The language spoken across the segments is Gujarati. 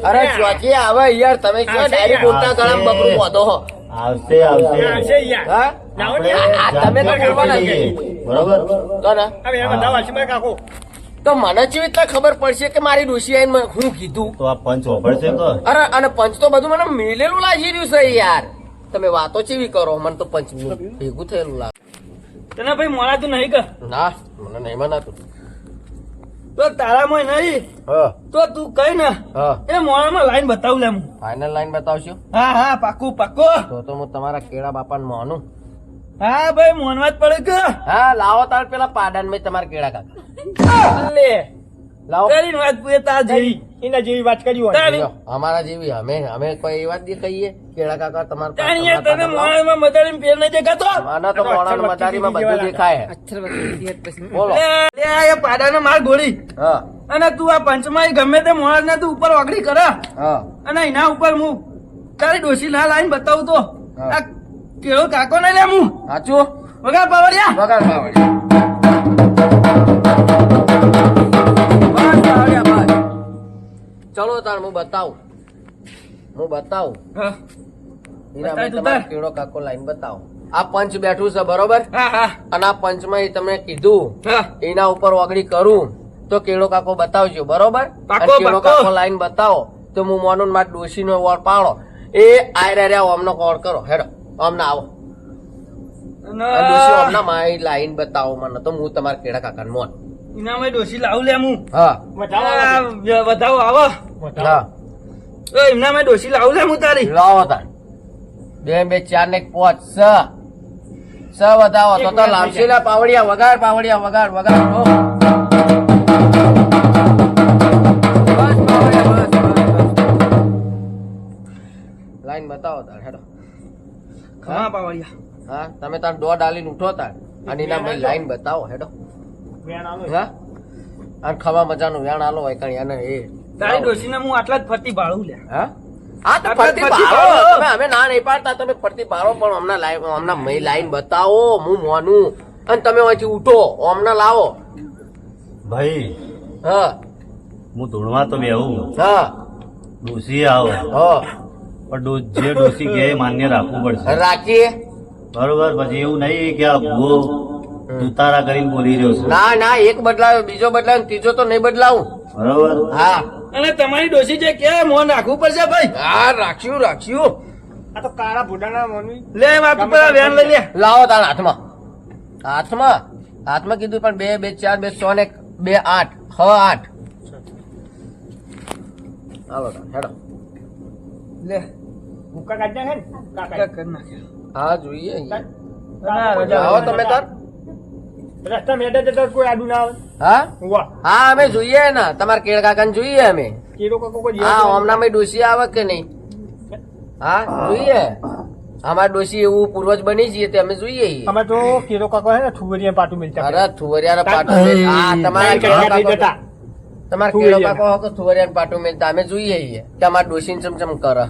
અરે ચોથી આવે યાર, તમે શું ડાયરેક્ટ બોલતા ગળામાં બકરું બોધો હો? આવશે આવશે યાર. હા? લાવો ને. તમે તો કરવાના જ. બરોબર. તો ને હવે એ બધા વાંચીમાં કાકો. તો મને કેવી રીતના ખબર પડશે કે મારી ડોશી આઈને મને હું કીધું? તો આ પંચ વાપરશે તો અરે અને પંચ તો બધું મને મેલેલું લાગી રહ્યું છે યાર. તમે વાતો ચેવી કરો? મને તો પંચ ભેગું થયેલું લાગે. તને ભાઈ મોડાતું નહીં કે ના, મને નહીં મનાતું. તો તારામાં નહીં હા તો તું કઈ ને હા, એ મોડામાં લાઈન બતાવું લે હું. ફાઇનલ લાઈન બતાવશો? હા હા પાકું પાકું. તો હું તમારા કેળા બાપાને માનું. હા ભાઈ મોનવા જ પડે કે હા, લાવો તાર પેલા પાડાને મેં તમારા કેળા કાકા લે લાવો. કરીને વાત પૂરે તાર જેવી એના જેવી વાત કરી હોય લ્યો, અમારા જેવી અમે કોઈ એ વાત દી કહીએ કેળા કાકા તમારા તાણીએ તને મોડામાં મદારીમાં પેર નહીં દેખાતો. આના તો મોણાનું મદારીમાં બધું દેખાય. બોલો. લે એ પાડાને માર ગોળી હા અને તું આ પંચમાં ગમે તે મોડા તું ઉપર ઓગળી કરે હા અને એના ઉપર હું તારી ડોશી ના લાઈન બતાવું તો હા. આ કેળો કાકો ને લે હું સાચું વગા પાવડિયા વગાડ પાવડિયા. બસ પાવડિયા, બસ. ચલો તાર હું બતાવું. હા હીરા બતાય તું તમારા તાર. કેળો કાકો લાઈન બતાવો. આ પંચ બેઠું છે બરોબર, હા હા અને આ પંચમાં એ તમે કીધું હા એના ઉપર ઓગળી કરું તો કેળો કાકો બતાવજો બરોબર. પાકો, અને કેળો પાકો. કાકો લાઈન બતાવો તો હું મોનું માર ડોશી નો વોળ પાડો. એ આયરા રહ્યા અમનો કોલ કરો હેડો અમને આવો. અને ડોશી અમને મારી લાઈન બતાવો મને તો હું તમારા કેળા કાકાને મોન. એના મેં ડોશી લાવું લે હું હા વધાવો આવો હા, તો એમના મેં ડોશી લાવું લે હું તારી લાવો તાર. 2 2 4 ને 5 6 બતાવો તો લાવશે લે પાવડિયા. વગાડ પાવડિયા, વગાડ વગાડ. હો. બસ પાવડિયા, બસ, બસ. લાઈન બતાવો તાર હેડો. હા પાવડિયા હા, તમે તાર દોડ આલીને ઉઠો તાર અને એના મેં લાઈન બતાવો હેડો. હા, અને ખવા મજાનું વેણ આલો હોય કઈ અને એ તારી ડોશીને હું આટલા જ ફરતી ભાળું લે હા હા, તો આપણે ફરતી ફરતી પાડો. પાડો. તમે અમે ના નહીં પાડતા, તમે ફરતી પાડો પણ હમણાં મેં લાઈન બતાવો હું મોનું અને તમે અહીંથી ઉઠો અમને લાવો. ભાઈ હા હું ધૂળમાં તો બેહું હા ડોસી આવે હા, પણ જે ડોસી કે એ માન્ય રાખવું પડશે રાખીએ. બરોબર. પછી એવું નહીં કે આ ભૂવો તુતારા કરીને બોલી રહ્યો છે. ના ના, એક બદલાવ્યો બીજો બદલાવ્યો ને ત્રીજો તો નહીં બદલાવું. બરોબર. હા અને તમારી ડોશી જે કે મોન રાખવું પડશે ભાઈ. હા, રાખ્યું. આ તો કાળા ભૂડાના મોની લે મારું પેલા વેન લઈ લે. લાવો તાર હાથમાં કીધું પણ 2 2 4 2 6 ને 2 8 6 8. હાલો તાર હેડો. લે મુક્કા કાઢ નાખે ને કાકા કર નાખે. હા જોઈએ. રજા આવો તમે તાર. રસ્તા મેડે જતા કોઈ આડું ના આવે. હા વાહ હા, અમે જોઈએ ને તમારા કેળ કાકાને જોઈએ અમે. કેરો કાકો કોઈ હા, હમણાં મેં ડોશી આવે કે નહીં? હા જોઈએ. અમારા ડોશી એવું પૂર્વજ બની જઈએ તે અમે જોઈએ. અમે તો કેરો કાકો હે ને થુવરિયા પાટું મિલતા અરે થુવરિયાના પાટું હા, તમારા કેળ કાકો તમારા કેળો કાકો હકો થુવરિયાના પાટું મેલતા અમે જોઈએ છીએ કે અમારા ડોશીને ચમચમ કરે.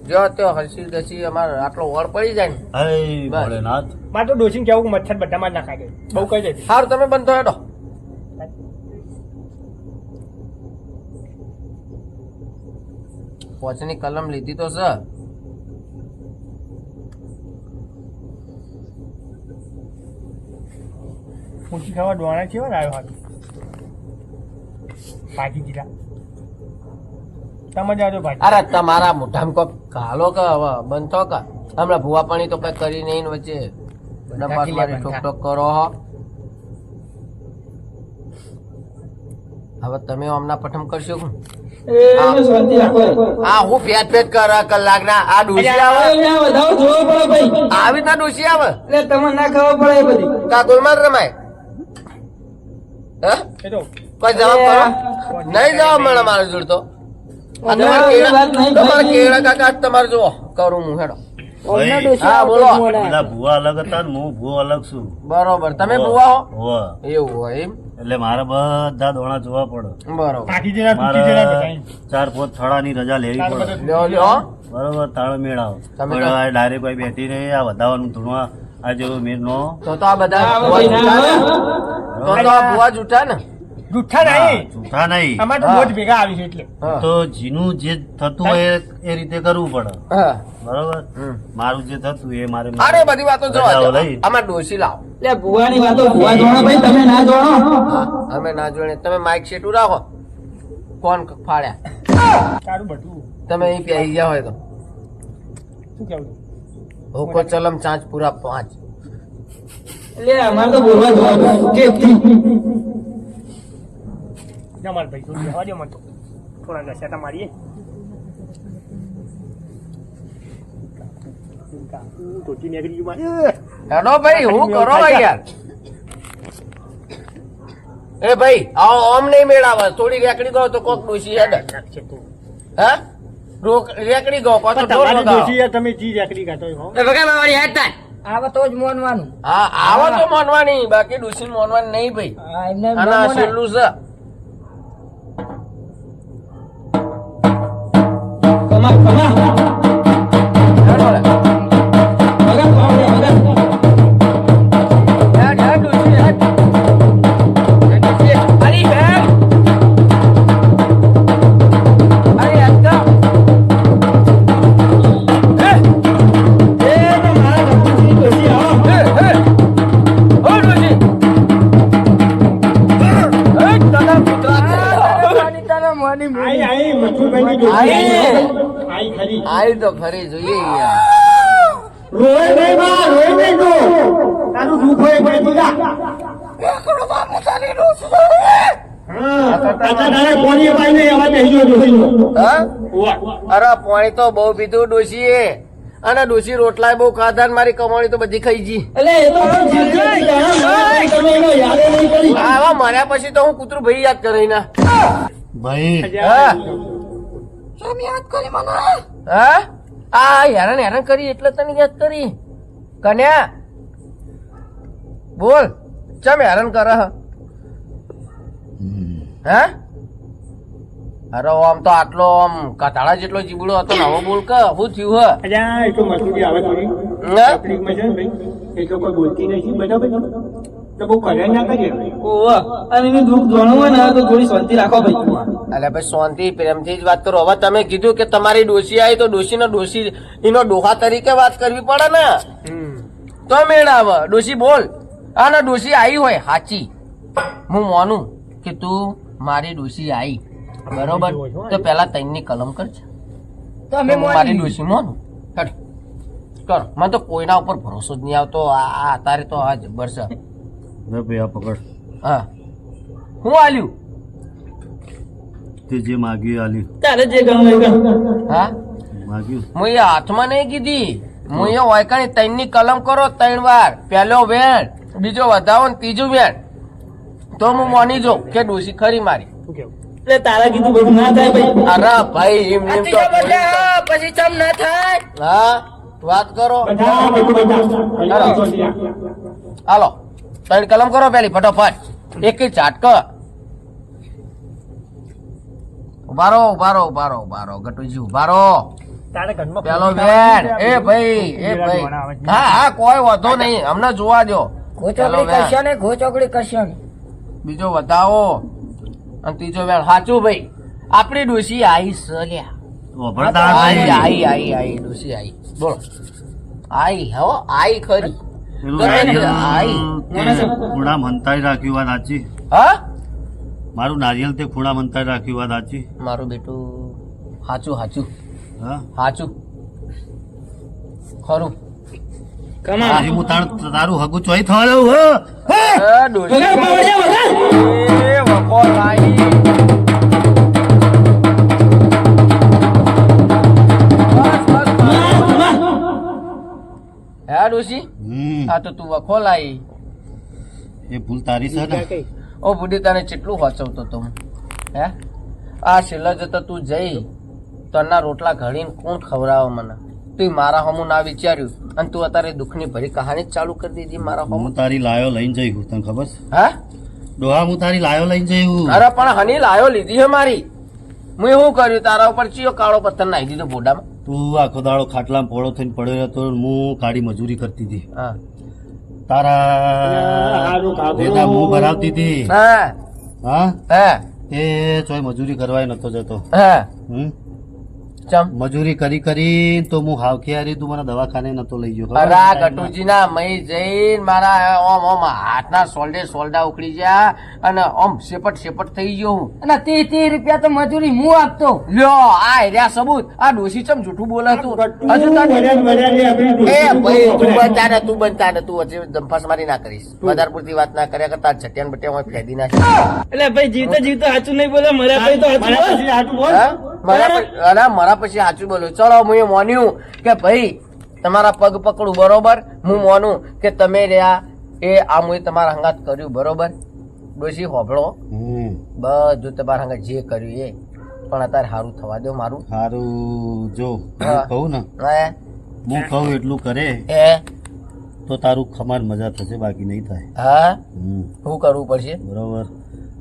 જો તો હસી દસી અમારે આટલો વળ પડી જાય ને. હે ભોળેનાથ. મારે તો ડોસીને કેવું મચ્છર બધામાં જ નાખાય બહુ કઈ જાય. સારું તમે બંધ થયો હેડો. પોચની કલમ લીધી તો છે. પૂછી ખાવા ડોણા છે ને આવ્યો હાથ ભાજી દીધા તમે જાજો ભાજી. અરે તમારા મોઢામાં કોક ઘાલો કે હવે બંધ થો કે હમણાં ભૂવા પાણી તો કઈ કરી નહીં વચ્ચે ડબ્બા મારી ઠોક ઠોક કરો હો. હવે તમે હમણાં પઠમ કરશો કે હા હું પેટ કર કલાક ના આ ડોસી આવે આવી ના ડોસી આવે તમે ના ખબર પડે એ બધી. કા ગોલમાલ રમાય હે એ તો કોઈ જવાબ કરો નહીં જવાબ મળે મારે જોડતો. આ તમારા કેળા કાકા તમારે જુઓ કરું હું હેડો. ભાઈ, હા બોલો. પેલા ભૂવા અલગ હતા ને હું ભૂવો અલગ છું. બરોબર તમે બુવા હો હોવે. એવું હોય એમ એટલે મારે બધા દોણા જોવા પડે. બરોબર. ભાજી દીધા મારે તૂટી દીધા બધાય. 4 5 થડાની રજા લેવી પડે. લ્યો લ્યો બરોબર. તાળ મેળાવ તમે ડાયરેક્ટ કોઈ બેઠી રહી આ વધાવાનું ધૂણવા આ જેવો મેર નો તો આ બધા ભુવા જૂઠા ને? તો આ ભુવા જૂઠા ને જુઠ્ઠા નહીં જૂઠા નહીં અમારે તો હા. બોજ ભેગા આવી છે એટલે હા. તો જીનું જે થતું હોય એ રીતે કરવું પડે હા. બરોબર હમ. મારું જે થતું એ મારે અરે બધી વાતો જો રજાઓ લઈ. આમાં ડોસી લાવો એટલે ભુવાની વાતો ભુવા જોણો ભાઈ તમે ના જોણો હા, અમે ના જોઈને તમે માઇક સેટું રાખો કોણ ફાડ્યા તારું બધું તમે અહીં પહેરી ગયા હોય તો શું કેવું હુકો ચલમ ચાંચ પૂરા 5 એટલે અમારે તો બોલવા જોવા કે જમાલ ભાઈ જોડી આવવા દે મને તો થોડા ઘસેટા મારીએ ટોટી નીકળી ગયું મારે હેડો ભાઈ હું કરો ભાઈ યાર એ ભાઈ આવો ઓમ નહીં મેળાવે થોડી રેકડી ગયો તો કોક ડોસી હેડ નાખશે તું હા રેકડી ગયો પાછો પણ ઢોલ તમારી વગાડો. ડોશી યાર તમે જી રેકડી કાઢો છો. આવા તો જ મોનવાનું હા આવો તો માનવાની બાકી ડોસી માનવાની નહીં ભાઈ હા, એમને આના મોનાય. છેલ્લું છે કમા કમા હેડો લે. વગર પાવડે વગર હેડ હેડ ડોસી હેડ હેડ ડોસી અરે હેડ અરે હેડ તો. હે એ તો મારા ઘરથી ડોશી આવો. હે હે ઓ ડોસી હે દાદા પુત્રા આઈ આઈ મથુરભાઈની ડોશી આઈ. આઈ ખરી આઈ તો ખરી જોઈએ યાર રોય નહીં બા રોય નહીં તું તારું દુઃખ હોય પડે તું જા હા તાતા તારે કોની પાઈ નહીં આવા બેસી જો ડોશીનો. હા ઓવા. અરે પાણી તો બહુ પીધું ડોશીએ અને ડોશી રોટલાય બહુ ખાધા ને મારી કમાણી તો બધી ખાઈ ગઈ એટલે એ તો તમે એનો યાદ નહીં કરી આવા મર્યા પછી તો હું કૂતરું ભાઈ યાદ કરે ના ભાઈ હા હા આ હેરાન હેરાન કરી એટલે તને યાદ કરી કન્યા બોલ ચમ હેરાન કરે હ? હે અરે આમ તો આટલો આમ કથાળા જેટલો જીબડો હતો ને હવે બોલ કે શું થયું હ અલ્યા એ તો મથુરી આવે થોડી હે? તકલીફમાં છે ને ભાઈ એ તો કોઈ બોલતી નથી બરાબર તો બહુ કરે ના કરીએ ઓવા અને એનું દુઃખ જોણવું હોય ને તો થોડી શાંતિ રાખો ભાઈ અલે ભાઈ શાંતિ પ્રેમથી જ વાત કરો હવે તમે કીધું કે તમારી ડોશી આવી તો ડોશીનો ડોશી એનો ડોહા તરીકે વાત કરવી પડે ને તો મેળાવ ડોશી બોલ અને ડોશી આવી હોય સાચી હું માનું કે તું મારી ડોશી આવી બરોબર તો પેલા તૈનની કલમ કરજે તમે હું મારી ડોશી માનું હેડ કર મને તો કોઈના ઉપર ભરોસો જ નહીં આવતો આ તારે તો આ જબર છે લે ભાઈ આ પકડ હા હું આલ્યું તે જે માગ્યું એ આલ્યું તારે જે ગમે એ કર. હા માગ્યું હું એ હાથમાં નહીં કીધી હું એ વાયકાની ત્રણની કલમ કરો 3 વાર પહેલો વેણ બીજો વધાવો ને ત્રીજું વેણ તો હું માની જાઉં કે ડોશી ખરી મારી શું કેવું એટલે તારા કીધું બધું ના થાય ભાઈ અરે ભાઈ એમ એમ તો પછી ચમ ના થાય હા વાત કરો બધા બધું બધા હાલો 3 કલમ કરો પેલી ફટોફટ એક ઝાટક ઉભારો ઉભારો ઉભારો ઉભારો ગટુજી ઉભારો તારે ઘરમાં પેલો વેણ એ ભાઈ હા હા કોઈ વાંધો નહીં અમને જોવા દો પેલો વેણ. ઘોચોકડી કરશો ને બીજો વધાવો અને ત્રીજો વેણ સાચું ભાઈ આપણી ડોશી આઈ સલ્યા વભળદાર આઈ નહીં. આઈ આઈ આઈ ડોશી આઈ બોલો આઈ હો આઈ ખરી પેલું ગમે તે નારિયેલ આઈ. તે ખૂણા મંતાઈ રાખ્યું વાત સાચી હા મારું નારિયેલ તે ખૂણા મંતાઈ રાખ્યું વાત સાચી મારું બેટું સાચું સાચું હા સાચું ખરું હજી હું તારું હગું ચોઈ થવા દઉં હો એ ડોશી વગર પાવડે વગર એ વખો આઈ બસ, બસ, બસ. હે ડોશી આ તો તું વખો લાઈ એ ભૂલ તારી છે ને ઓ બુડી તને કેટલું વાંચવતો તો હું? હે આ છેલ્લા જતા તું જઈ તરના રોટલા ઘડીને કોણ ખવડાવે મને તું મારા હમું ના વિચાર્યું અને તું અત્યારે દુઃખની ભરી કહાની જ ચાલુ કરી દીધી મારા હમું હું તારી લાયો લઈને જઈ તને ખબર છે હા ડોહા હું તારી લાયો લઈને જઈ અરે પણ હની લાયો લીધી હે મારી હું એવું કર્યું તારા ઉપર ચિયો કાળો પથ્થર નાખી દીધો બોડામાં તું આખો દાડો ખાટલામાં પોળો થઈને પડ્યો હતો હું કાળી મજૂરી કરતી હતી હા તારા હારું કાબુ. વેદા હું ભરાવતી હતી હા હા હે એ ચોય મજૂરી કરવા નતો જતો હે હમ ચમ મજૂરી કરી કરી તો હું હાવખિયારી તું મને દવાખાને નતો લઈ ગયો ખબર? અરે આ ગટુજી ના મહી જઈને મારા ઓમ ઓમ હાથના સોલ્ડા ઉખડી ગયા અને ઓમ શેપટ થઈ ગયો હું અને 30 રૂપિયા તો મજૂરી હું આપતો. લ્યો આ રહ્યા સબૂત આ ડોશી ચમ જૂઠું બોલે તું હજુ તને એ ભાઈ તું બનતા ને તું હજી દંફાસ મારી ના કરીશ વધારે પૂરતી વાત ના કર્યા કરતા છટિયાન બટિયા હોય ફેદી નાખી એટલે ભાઈ જીવતા જીવતા સાચું નહીં બોલે મર્યા પછી તો સાચું બોલ. હા? મારા પછી સાચું બોલ્યું ચલો હું એ માન્યું કે ભાઈ તમારા પગ પકડું બરોબર હું માનું કે તમે રહ્યા એ આ હું તમારા હંગાત કર્યું બરોબર ડોશી હોભળો હમ બધું તમારા હંગાત જે કર્યું એ પણ અત્યારે સારું થવા દો મારું સારું જો હા. હું કહું ને હે હું કહું એટલું કરે એ તો તારું ખમાર મજા થશે બાકી નહીં થાય હા હમ શું કરવું પડશે બરોબર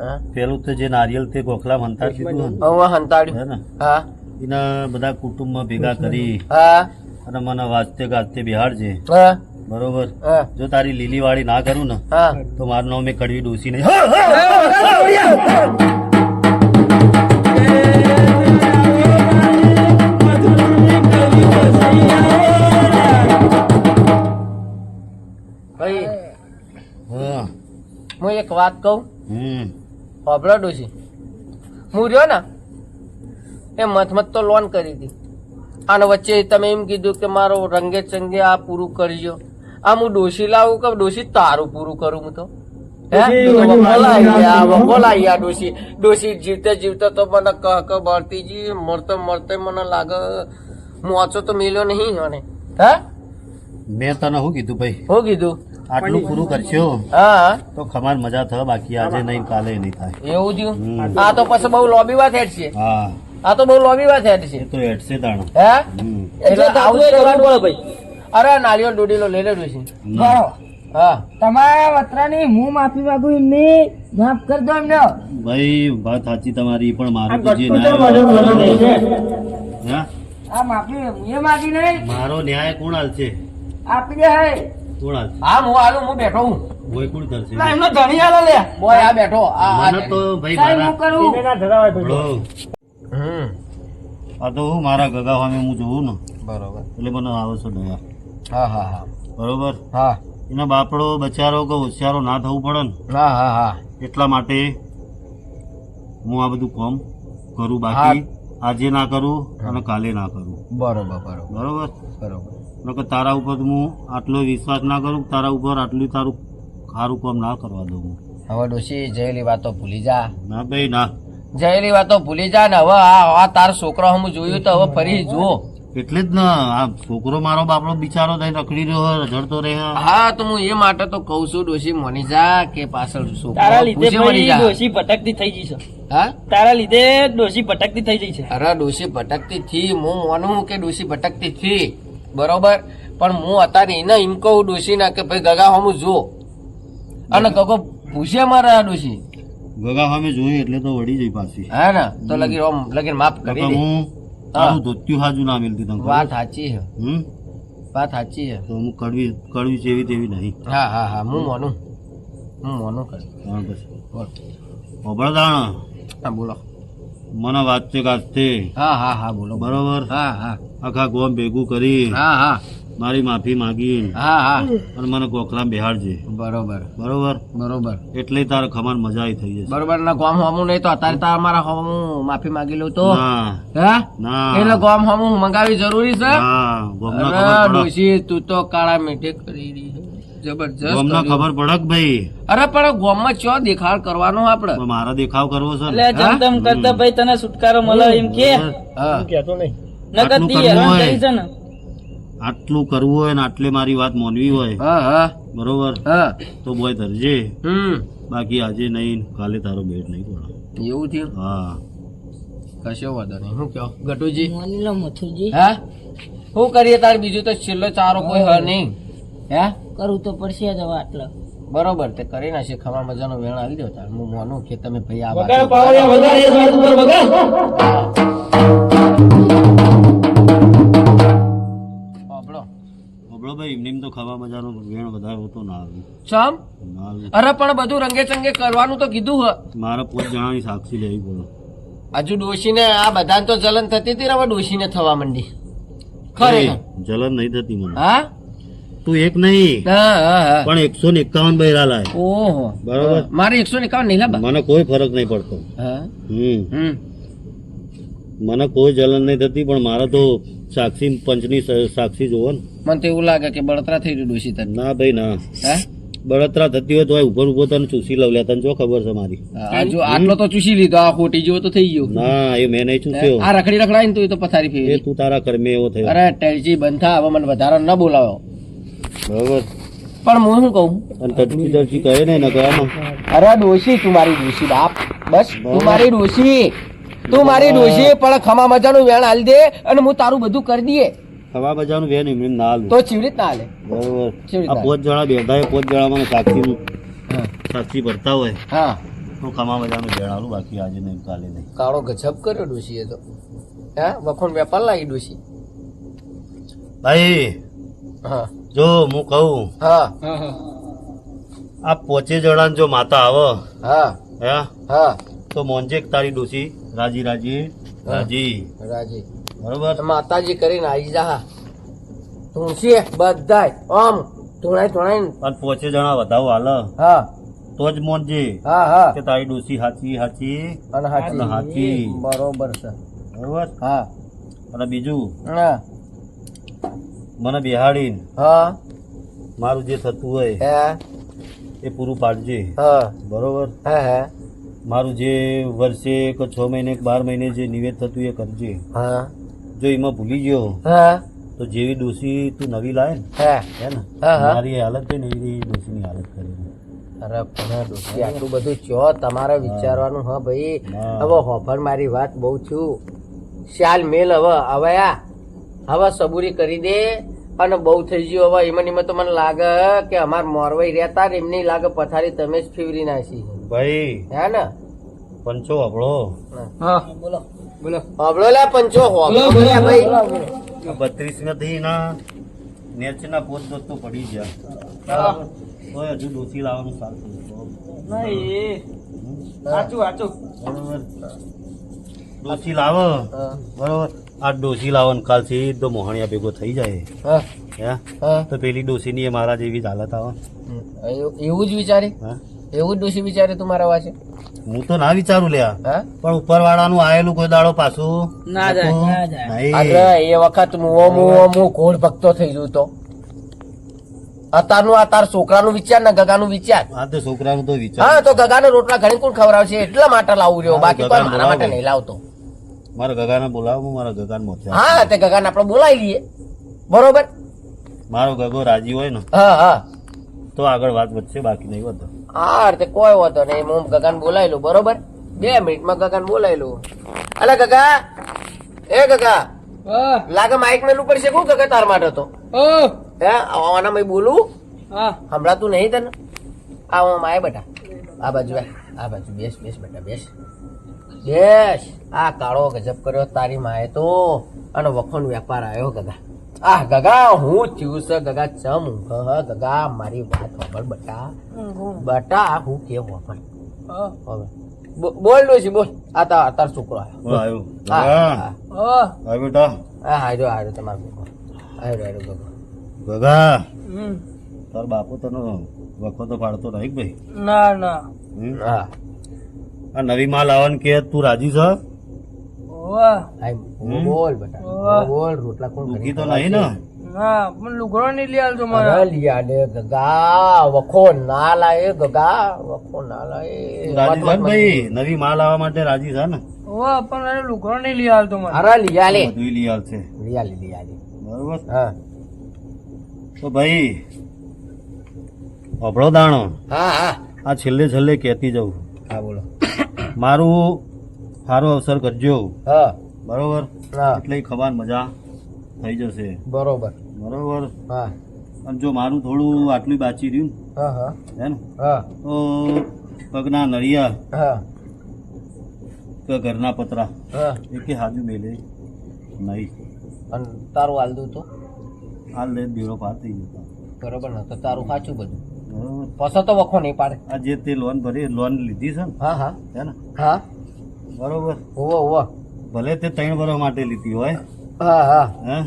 હા પેલું તો જે નારિયેલ તે ગોખલા મનતા કીધું ને, હું હે હંતાડ્યું ને હા એના બધા કુટુંબમાં ભેગા કરી હા અને મને વાજતે ગાજતે બિહાડજે હા બરોબર હા જો તારી લીલી વાળી ના કરું ને હા તો મારું નામ મેં કડવી ડોસી નહીં ભાઈ હા હું એક વાત કહું હમ હોભળો ડોશી હું રહ્યો ને એ મત તો લોન કરી હતી અને વચ્ચે તમે એમ કીધું કે મારો રંગે ચંગે આ પૂરું કરજો આ હું ડોશી લાવું કે ડોશી તારું પૂરું કરું હું તો બોલાઈ ડોશી જીવતે જીવતે તો મને કહ બળતીજી મરતે મને લાગે મોચો તો મિલ્યો નહીં મને હે મેં તને શું કીધું ભાઈ હું કીધું આટલું પૂરું કરશો હા તો ખમાર મજા થયો બાકી આજે નહીં કાલે નહીં થાય એવું થયું હમ. આ તો પછી બહુ લોબી વાત હેડ છે હા આ તો બહુ લોબી વાત હેડ છે એ તો હેડશે તાણ હે હમ એટલે આવું જ કરવાનું. બોલો ભાઈ. અરે નાળિયેર ડોડીલો લઈ લેડું છે બરો હા તમારા વતરાની હું માફી માંગુ એમને માફ કરી દો એમને. ભાઈ વાત સાચી તમારી પણ મારું તો જે ગટ્ટુ તો ન્યાય બધું બધું છે. હા? આ માફી મેં માગી નહીં મારો ન્યાય કોણ હાલશે આપી દે હે. કોણ હાલશે હા હું હાલું હું બેઠો હું કોઈ કોણ કરશે ના, એમનો ધણી આલો લે. બોય આ બેઠો આ મને તો ભાઈ સાહેબ મારા હું કરું એને ના ધરાવાય ભાઈ. હળો. હમ આ તો હું મારા ગગા સામે હું જોઉં ને બરોબર એટલે મને આવે છે દયા હા હા હા બરોબર હા એના બાપડો બચારો કે હોશિયારો ના થવું પડે ને હા હા હા એટલા માટે હું આ બધું કામ કરું બાકી આજે ના કરું અને કાલે ના કરું બરોબર બરોબર બરોબર બરોબર નકર તારા ઉપર હું આટલો વિશ્વાસ ના કરું કે તારા ઉપર આટલું તારું સારું કામ ના કરવા દઉં હું. હવે ડોશી જયેલી વાતો ભૂલી જા ના ભાઈ ના જયેલી વાતો ભૂલી જા ને હવે આ તાર છોકરો હું જોયું તો હવે ફરી જુઓ એટલે જ ને આ છોકરો મારો બાપડો બિચારો થઈને રખડી રહ્યો હોય, રઝળતો રહે હા તો હું એ માટે તો કઉ છું ડોશી મની જા કે પાછળ છોકરો તારા લીધે પૂછે મની ભાઈ જા. ડોશી ભટકતી થઈ જઈ છે. હા તારા લીધે ડોશી ભટકતી થઈ જઈ છે. અરે ડોશી ભટકતી થી હું માનું કે ડોશી ભટકતી થી બરોબર પણ હું અત્યારે એને એમ કહું ડોશી ના કે ભાઈ ગગા હમું જો અને ગગો પૂછે મારા ડોશી ગગા સામે જોયું એટલે તો વળી જઈ પાછી હા ને તો લગીન માફ કરી નકર દે હું તારું ધોત્યું હાજુ ના મિલતી તને ખબર? વાત સાચી છે હમ વાત સાચી છે તો હું કડવી જેવી તેવી નહીં હા હા હા હું માનું કરી તાણ પછી બોલ અભળદાણ હા બોલો મને વાંચતે ગાજતે હા હા હા બોલો બરોબર હા હા આખા ગોમ ભેગું કરી હા હા મારી માફી માગી હા હા અને મને કોખલામાં બેહાડજે બરોબર બરોબર બરોબર એટલે તારે ખમાર મજા આવી થઈ જશે બરોબર ના ગોમ હમું નહીં તો અત્યારે તો અમારા હમું માફી માંગી લઉં તો ના હા ના એટલે ગોમ હમું મંગાવી જરૂરી છે ના ગોમના અરે ખબર પડે ડોશી તું તો કાળા મીઠે કરી રહી છે. જબરજસ્ત ગોમના કર્યું. ખબર પડક ભાઈ અરે પણ ગોમમાં ચો દેખાડ કરવાનો આપડે પણ મારા દેખાવ કરવો છે ને એટલે જેમ તેમ કરતા ભાઈ તને છુટકારો મળે એમ કે હા હું કહેતો નહીં. નકર આટલું તી કરવું હેરાન હોય. કરી છે ને. આટલું કરવું હોય ને આટલે મારી વાત માનવી હોય હા હા બરોબર હા તો બોય ધરજે હમ બાકી આજે નહીં કાલે તારો ભેટ નહીં પડે એવું થયું હા કશો વાંધો નહીં હું કહો ગટુજી માની લો મથુરજી હા શું કરીએ તાર બીજું તો છેલ્લો ચારો કોઈ હ નહીં હે કરવું તો પડશે જ હવે આટલો. બરોબર તે કરી નાખશે ખમા મજાનો વેણ આવી દો તાર હું માનું કે તમે ભાઈ આ વગાડ વાત પાવડિયા વગાડ એ વાત ઉપર વગાડ. સાંભળો અબળો ભાઈ એમને એમ તો ખાવા મજાનો વેણ વધારે હોતો ના આવે ચમ ના આવે. અરે પણ બધું રંગે ચંગે કરવાનું તો કીધું હ મારે 5 જણાની સાક્ષી લેવી પડે. હજુ ડોશીને આ બધાને તો જલન થતી હતી ને હવે ડોશીને થવા માંડી ખરેખર જલન નહીં થતી મને. હા તું એક નહીં હા હા હા પણ 151 બૈરા લાય. ઓહો બરોબર. મારે 151 નહીં લાબા મને કોઈ ફરક નહીં પડતો. હા હમ મને કોઈ જલન નહીં થતી પણ મારે તો સાક્ષી પંચની સાક્ષી જોવો ને. મને તો એવું લાગે કે બળતરા થઈ ગયું ડોશી તને ના ભાઈ ના, હે બળતરા થતી હોય તો ઉપર ઉભો તને ચૂસી લવ લે. તને જો ખબર છે મારી? આ જો આટલો તો ચૂસી લીધો આ ખોટી જેવો તો થઈ ગયો ના એ મેં નહીં ચૂસ્યો. આ રખડી રખડાય ને તો એ તો પથારી એ ફેરી તું તારા કર્મે એવો થયો. અરે ટેલજી બંધ થા હવે મને વધારે ન બોલાવો બરોબર. પણ હું શું કહું અને તટકી તટકી કહે ને ન કહેવાનું. અરે ડોશી તું મારી ડોશી બાપ બસ તું મારી ડોશી પણ ખમા મજાનું વેણ હાલ દે અને હું તારું બધું કરી દઈએ ખવા બજાનું વેન એમને ના હાલું. તો ચીવડી જ ના હાલે બરોબર. કેવી આ રીતે? 5 જણા બેઠા હોય 5 જણા મને સાક્ષી હા. સાક્ષી ભરતા હોય હા તો ખમા બજાનું વેણ હાલું. બાકી આજે નહીં કાલે નહીં. કાળો ગજબ કર્યો ડોશી એ તો હે વખોન વેપાર લાગી ડોશી ભાઈ હા જો હું કહું હા આ 5 જણા જો માતા આવે હા હે હા તો મોંજે તારી ડોસી રાજી રાજી રાજી. રાજી બરોબર. માતાજી કરીને આવી જા તુલસી બધાય આમ ધોણાય ધોણાય અને 5 જણા વધાવો હાલ હા તો જ મોંજે હા હા કે તારી ડોસી હાચી હાચી અને અને હાચી હાચી. બરોબર છે બરોબર. હા અને બીજું હા મને બેહાડીને હા મારું જે થતું હોય હે એ પૂરું પાડજે. હા બરોબર. હે હે મારું જે વર્ષે કે 6 મહિને કે 12 મહિને જે નિવેદ થતું એ કરજે. હા જો એમાં ભૂલી ગયો હા તો જેવી ડોસી તું નવી લાય ને હે હે ને હા, હા. મારી હાલત છે ને એવી ડોસીની હાલત કરી. અરે પણ ડોશી આટલું બધું ચો તમારે વિચારવાનું હા ભાઈ હા. હવે હોફર મારી વાત બહુ છું શાલ મેલ હવે હવે સબૂરી કરી દે અને બહુ થઈ ગયું હવે એમાં તો મને લાગે કે અમાર મોરવાઈ રહેતા ને એમની લાગે પથારી તમે જ ફેવરી નાખી ભાઈ હે ને પંચો હબળો. હા બોલો બોલો હબળો લે પંચો હોબળો લે ભાઈ 32 નથી ના નેચના પોત તો પડી ગયા તોય હજુ ડોસી લાવવાનું ચાલતું હતું. નહીં સાચું સાચું બરોબર. ડોસી લાવો હા, બરોબર. આ ડોસી લાવો ને કાલ સીધો મોહણિયા ભેગો થઈ જાય હા, હે હા. તો પેલી ડોસીની એ મારા જેવી જ હાલત આવે. એવું જ વિચારે હા એવું જ ડોશી વિચારે તું મારા વાંચે હું તો ના વિચારું લ્યા હા પણ ઉપરવાળાનું આયેલું કોઈ દાડો પાછું ના જાય, નતું. ના જાય. નહીં. અરે એ વખત હું ઘોડ ભક્તો થઈ ગયો તો અત્યારનું આ તાર છોકરાનું વિચાર ને ગગાનું વિચાર આ તો છોકરાનું તો વિચાર. હા તો ગગાને રોટલા ઘણી કોણ ખવડાવશે એટલા માટે લાવું રહ્યો હા, બાકી કોઈ ગગાને મારા માટે બોલાવો. નહીં લાવતો મારા ગગાને બોલાવો હું મારા ગગાને મોતે હા તે ગગાને આપણે બોલાવી લઈએ બરોબર મારો ગગો રાજી હોય ને હા હા તો આગળ વાત વધશે બાકી નહીં વધે. હા તે કોઈ વાંધો નહીં હું ગગાને બોલાવી લઉં બરોબર 2 મિનિટમાં ગગાને બોલાવી લઉં અલે ગગા એ ગગા હા લાગે માઇક મેલું પડશે કોણ ગગા તાર માટે તો ઓ હે આનામાં બોલું હા હમણાં નહીં તને આ માય બેટા આ બાજુ આ બાજુ બેસ બેસ બેટા બેસ બેસ આ કાળો ગજબ કર્યો તારી માએ તો અને વખોન વેપાર આવ્યો ગગા આ ગગા હું થયું છે ગગા ચમ ગગા મારી વાત ખબર બટા બટા હું કે ખબર હવે બોલ ડોશી બોલ આ તાર છોકરો આવ્યો બોલ આવ્યો. હા ગગા, આવ બેટા. હા હાર્યો તમારો છોકરો હાર્યો ગગો ગગા હમ. તાર બાપુ તને વખો તો પાડતો નહીં કે ભાઈ? ના ના હમ? હા આ નવી માલ આવવાનું કે તું રાજી છે? ઓવા બોલ બેટા બોલ રોટલા કોણ દુખી તો નહીં ને? ના પણ લુગડો નહીં લઈ આવતો મારા અરે લિયા લે ગગા વખો ના લાય ગગા વખો ના તું લાય રાજી છે ને ભાઈ? નવી માલ આવવા માટે રાજી છે ને? ઓવા પણ અરે લુગડો નહીં લઈ આવતો મારા અરે લિયા લે બધું લઈ આવશે. લિયા લે બરોબર. હા તો ભાઈ અભળો દાણો હા હા આ છેલ્લે કહેતી જવું હા બોલો મારું સારો અવસર કરજો હા બરોબર. હા એટલે ખબર મજા થઈ જશે બરોબર બરોબર. હા અને જો મારું થોડું આટલું બાચી રહ્યું હા હા હે ને હા તો પગના નળિયા હા કે ઘરના પતરા હા એ કે હાજુ મેલે નહીં. અને તારું હાલ દઉં તો હાલ લે બેડો પાર થઈ જતા બરોબર ને તો તારું સાચું બધું બરોબર. પછો તો વખો નહીં પાડે આ જે તે લોન ભરી લોન લીધી છે ને હા હા હે ને હા બરોબર હોવો હોવો ભલે તે 3 વર્ષ માટે લીધી હોય હા હા હે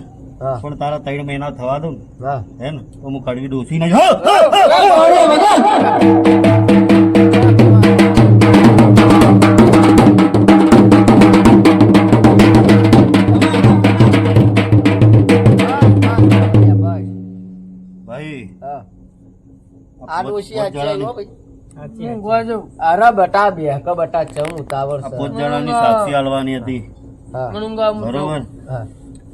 હા પણ તારા 3 મહિના થવા દઉં ને હા હે ને તો હું કડવી ડોસી નહીં હો! ભાઈ હા આ આ પોત- ડોશી પોત આ જણાની- હો ભાઈ સાચી હું ગોવા જાઉં. અરે બટા બે કે બટા ચમ ઉતાવળ આ છે પોત જણાની સાક્ષી આલવાની હતી હા મને ઊંઘ આવે, બરોબર હા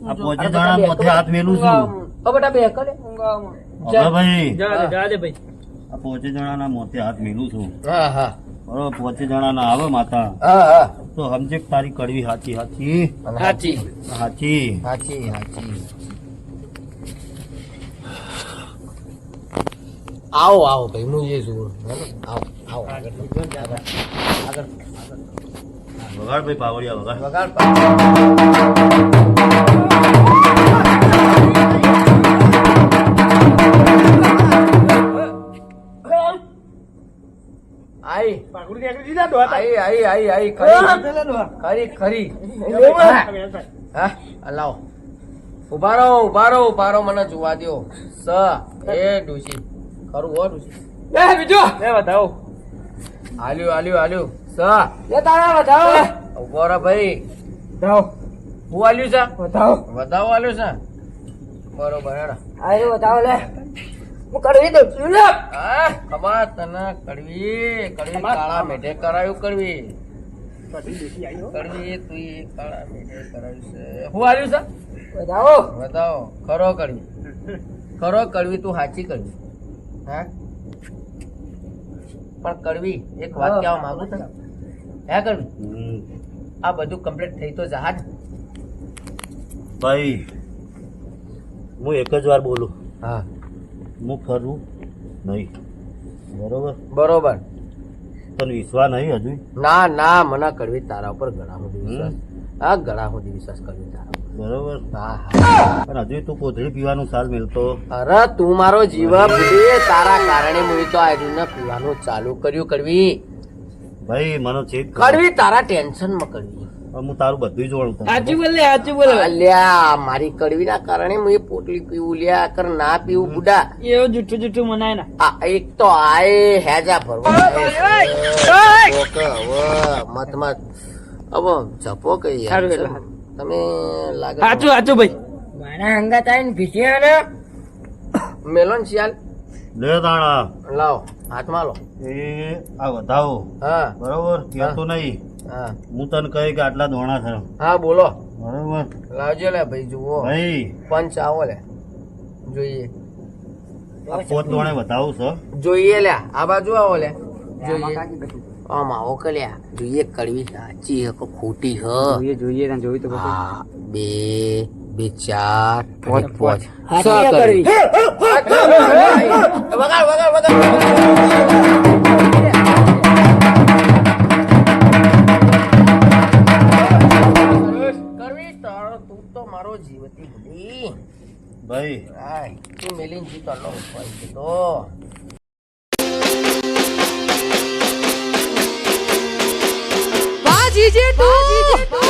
આ પોતે જણા મોથે હાથ મેલું છું ઓ બટા બે કરે ઊંઘ આવે. હવે ભાઈ જા દે ભાઈ આ પોતે જણાના મોથે હાથ મેલું છું હા હા બરોબર પોતે જણાના આવે માતા હા હા તો સમજે કે તારી કડવી હાચી હાચી સાચી હાચી સાચી સાચી આવો આવો ભાઈ હું જે છું આવો આવો આગળ આગળ વગાડ ભાઈ પાવડિયા વગાડ વગાડ આઈ પાકુડી નીકળી દીધા તો હતા. આઈ આઈ આઈ આઈ ખરી ખરી હા લાવો ઉભા રહો મને જોવા દ્યો સ એ ડુસી ખરું હો ડુસી એ બીજો લે બતાવો આલ્યું સ એ તારા બતાવો. ઉભો રહો ભાઈ બતાવો હું આલ્યું છે બતાવો વધાવો આલ્યું છે બરોબર હેડો આયો બતાવો લે. હું કરી દઉં છું લે. હા ખબર તને કડવી કાળા મેઢે કરાયું કડવી કડવી તું એ કાળા મેઢે કરાયું છે હું આલ્યું છે બતાવો. બતાવો ખરો કડવી તું સાચી કડવી હા પણ કડવી એક વાત કહેવા માંગુ છું હે કડવી આ બધું કમ્પ્લીટ થઈ તો જહાજ ભાઈ હું એક જ વાર બોલું હા હું ફરું નહીં બરોબર બરોબર તને વિશ્વાસ નહીં હજુ ના ના મને કડવી તારા ઉપર ઘણા સુધી વિશ્વાસ હા ઘણા સુધી વિશ્વાસ કરવી તારા ઉપર બરોબર હા હા પણ હજુ તું કોથળી પીવાનું સાલ મેલતો અરે તું મારો જીવ ભૂલી તારા કારણે હું તો આયડીને પીવાનું ચાલુ કર્યું કડવી ભાઈ મને ચેત કર. કડવી તારા ટેન્શન માં કડવી હું તારું બધું જોડું સાચું બોલ લે, સાચું બોલ. અલ્યા મારી કડવી ના કારણે હું એ પોટલી પીવું લ્યા કર ના પીવું બુડા એવું જુઠ્ઠું જુઠ્ઠું મનાય ના. આ એક તો આય હેજા ફરવા મત મત હવે જપો કઈ યાર. સારું એટલે તમે લાગે સાચું સાચું ભાઈ. મારા હંગાત આવીને ભીસ્યા ને. મેલોન શિયાલ લે તાણા લાવો હાથમાં લો એ આ વધાવો હા બરોબર કહેતો નહીં હા હું તને કહે કે આટલા ધોણા છે હા બોલો બરોબર લાવજો લે ભાઈ જુઓ ભાઈ પંચ આવો લે જોઈએ આ પોત ધોણે વધાવું છે જોઈએ લે આ બાજુ આવો લે જોઈએ આમ આવો કે લ્યા જોઈએ કડવી સાચી હે કે ખોટી હ જોઈએ જોયું તો હા બે બે ચાર પોચ પોચ હાચી કડવી. વગાડ વગાડ વગાડ કરવી તારો તું તો મારો જીવતી ભૂલી ભાઈ આય તું મેલીન જીતો લો ભાઈ તો બાજી જેઠું